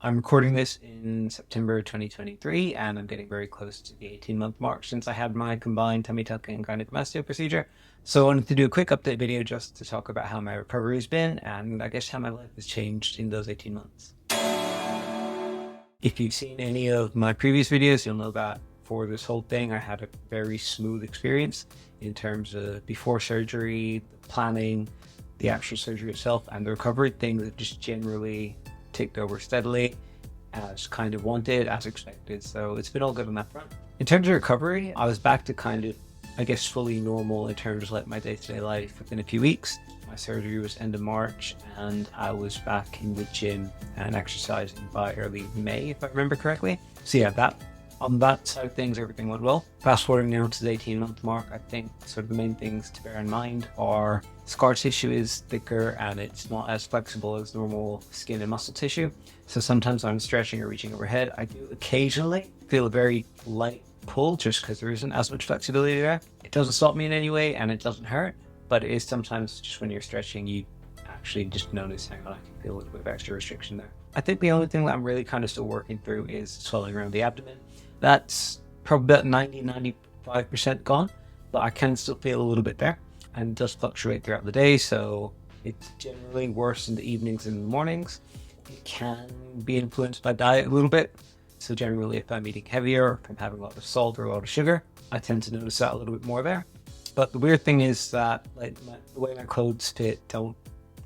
I'm recording this in September 2023, and I'm getting very close to the 18-month mark since I had my combined tummy tuck and gynecomastia procedure. So I wanted to do a quick update video just to talk about how my recovery has been, and I guess how my life has changed in those 18 months. If you've seen any of my previous videos, you'll know that for this whole thing, I had a very smooth experience in terms of before surgery, the planning, the actual surgery itself, and the recovery. Things that just generally ticked over steadily, as kind of wanted, as expected. So it's been all good on that front. In terms of recovery, I was back to kind of, I guess, fully normal in terms of like my day-to-day life within a few weeks. My surgery was end of March, and I was back in the gym and exercising by early May, if I remember correctly. So yeah, that on that side of things, everything went well. Fast forwarding now to the 18-month mark, I think sort of the main things to bear in mind are scar tissue is thicker and it's not as flexible as normal skin and muscle tissue. So sometimes I'm stretching or reaching overhead. I do occasionally feel a very light pull just because there isn't as much flexibility there. It doesn't stop me in any way and it doesn't hurt, but it is sometimes just when you're stretching, you actually just notice, hang on, I can feel a little bit of extra restriction there. I think the only thing that I'm really kind of still working through is swelling around the abdomen. That's probably about 90-95% gone, but I can still feel a little bit there, and it does fluctuate throughout the day, so it's generally worse in the evenings and the mornings. It can be influenced by diet a little bit, so generally if I'm eating heavier, if I'm having a lot of salt or a lot of sugar, I tend to notice that a little bit more there. But the weird thing is that like the way my clothes fit don't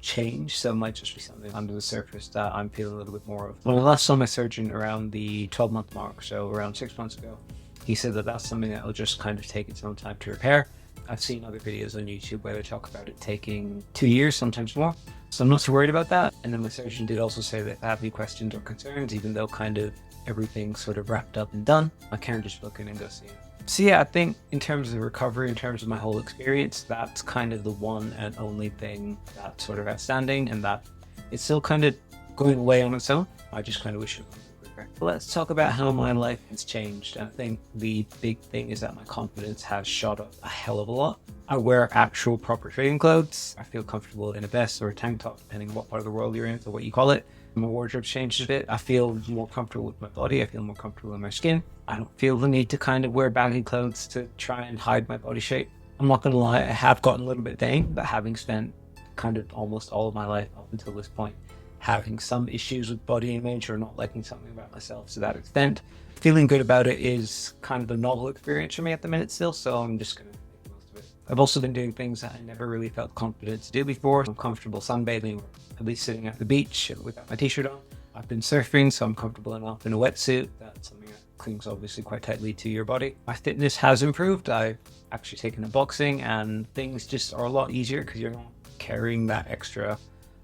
change, so it might just be something under the surface that I'm feeling a little bit more of. When I last saw my surgeon around the 12-month mark, so around 6 months ago, he said that that's something that will just kind of take its own time to repair. I've seen other videos on YouTube where they talk about it taking 2 years, sometimes more. So I'm not too worried about that. And then my surgeon did also say that if I have any questions or concerns, even though kind of everything's sort of wrapped up and done, I can just book in and go see him. So yeah, I think in terms of recovery, in terms of my whole experience, that's kind of the one and only thing that's sort of outstanding, and that it's still kind of going away on its own. I just kind of wish it was quicker. Let's talk about how my life has changed. I think the big thing is that my confidence has shot up a hell of a lot. I wear actual proper training clothes. I feel comfortable in a vest or a tank top, depending on what part of the world you're in or what you call it. My wardrobe's changed a bit. I feel more comfortable with my body. I feel more comfortable in my skin. I don't feel the need to kind of wear baggy clothes to try and hide my body shape. I'm not going to lie, I have gotten a little bit vain, but having spent kind of almost all of my life up until this point having some issues with body image or not liking something about myself to that extent, feeling good about it is kind of a novel experience for me at the minute still, so I'm just going to make the most of it. I've also been doing things that I never really felt confident to do before. I'm comfortable sunbathing, or at least sitting at the beach without my t-shirt on. I've been surfing, so I'm comfortable enough in a wetsuit. That's something that clings obviously quite tightly to your body. My fitness has improved. I've actually taken up boxing, and things just are a lot easier because you're not carrying that extra,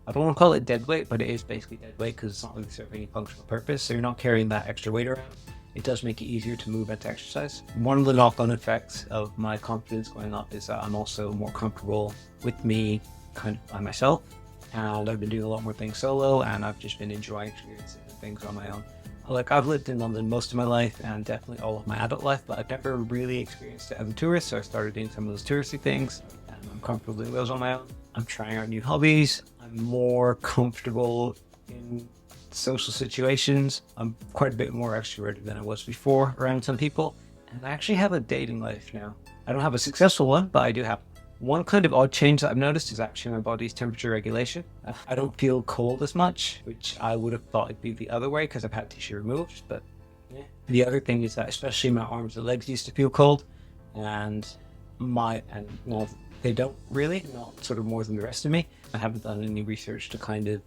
I don't want to call it dead weight, but it is basically dead weight because it's not really serving any functional purpose. So you're not carrying that extra weight around. It does make it easier to move and to exercise. One of the knock-on effects of my confidence going up is that I'm also more comfortable with me kind of by myself. And I've been doing a lot more things solo, and I've just been enjoying experiencing things on my own. Like, I've lived in London most of my life and definitely all of my adult life, but I've never really experienced it as a tourist, so I started doing some of those touristy things, and I'm comfortable doing those on my own. I'm trying out new hobbies. I'm more comfortable in social situations. I'm quite a bit more extroverted than I was before around some people, and I actually have a dating life now. I don't have a successful one, but I do have one kind of odd change that I've noticed is actually my body's temperature regulation. I don't feel cold as much, which I would have thought it'd be the other way because I've had tissue removed, but yeah. The other thing is that especially my arms and legs used to feel cold, and now they don't really, not sort of more than the rest of me. I haven't done any research to kind of,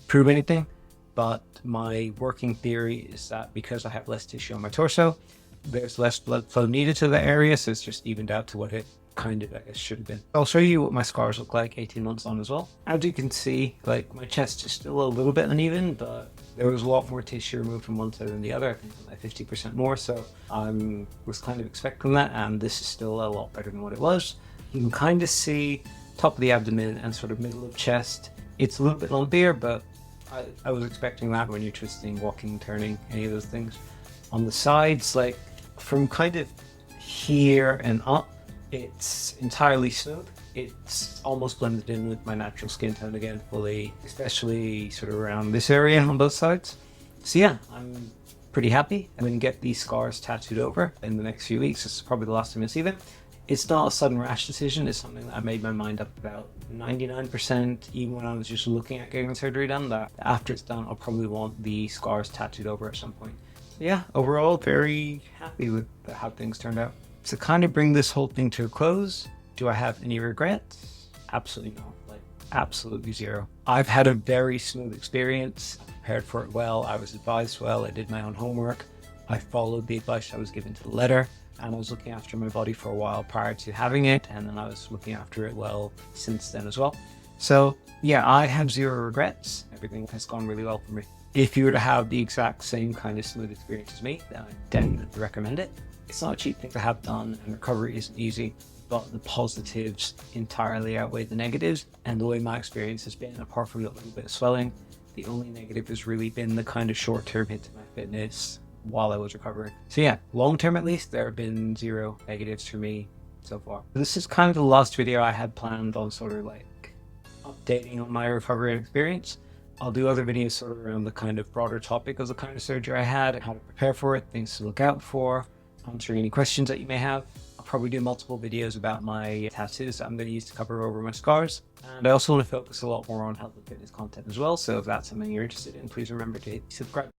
prove anything, but my working theory is that because I have less tissue on my torso, there's less blood flow needed to the area, so it's just evened out to what it kind of, I guess, should have been. I'll show you what my scars look like 18 months on as well. As you can see, like, my chest is still a little bit uneven, but there was a lot more tissue removed from one side than the other. I think like 50% more, so I was kind of expecting that, and this is still a lot better than what it was. You can kind of see top of the abdomen and sort of middle of chest. It's a little bit lumpier, but I was expecting that when you're twisting, walking, turning, any of those things. On the sides, like from kind of here and up, it's entirely smooth. It's almost blended in with my natural skin tone again fully, especially sort of around this area on both sides. So yeah, I'm pretty happy. I'm going to get these scars tattooed over in the next few weeks. This is probably the last time you'll see them. It's not a sudden rash decision. It's something that I made my mind up about 99%, even when I was just looking at getting the surgery done, that after it's done, I'll probably want the scars tattooed over at some point. So yeah, overall, very happy with how things turned out. To kind of bring this whole thing to a close, do I have any regrets? Absolutely not. Like, absolutely zero. I've had a very smooth experience. I prepared for it well. I was advised well. I did my own homework. I followed the advice I was given to the letter. And I was looking after my body for a while prior to having it, and then I was looking after it well since then as well. So yeah, I have zero regrets. Everything has gone really well for me. If you were to have the exact same kind of smooth experience as me, then I definitely recommend it. It's not a cheap thing to have done, and recovery isn't easy, but the positives entirely outweigh the negatives. And the way my experience has been, apart from a little bit of swelling, the only negative has really been the kind of short-term hit to my fitness while I was recovering. So yeah, long term at least, there have been zero negatives for me so far. This is kind of the last video I had planned on sort of like updating on my recovery experience. I'll do other videos sort of around the kind of broader topic of the kind of surgery I had, how to prepare for it, things to look out for, answering any questions that you may have. I'll probably do multiple videos about my tattoos that I'm going to use to cover over my scars. And I also want to focus a lot more on health and fitness content as well. So if that's something you're interested in, please remember to hit subscribe.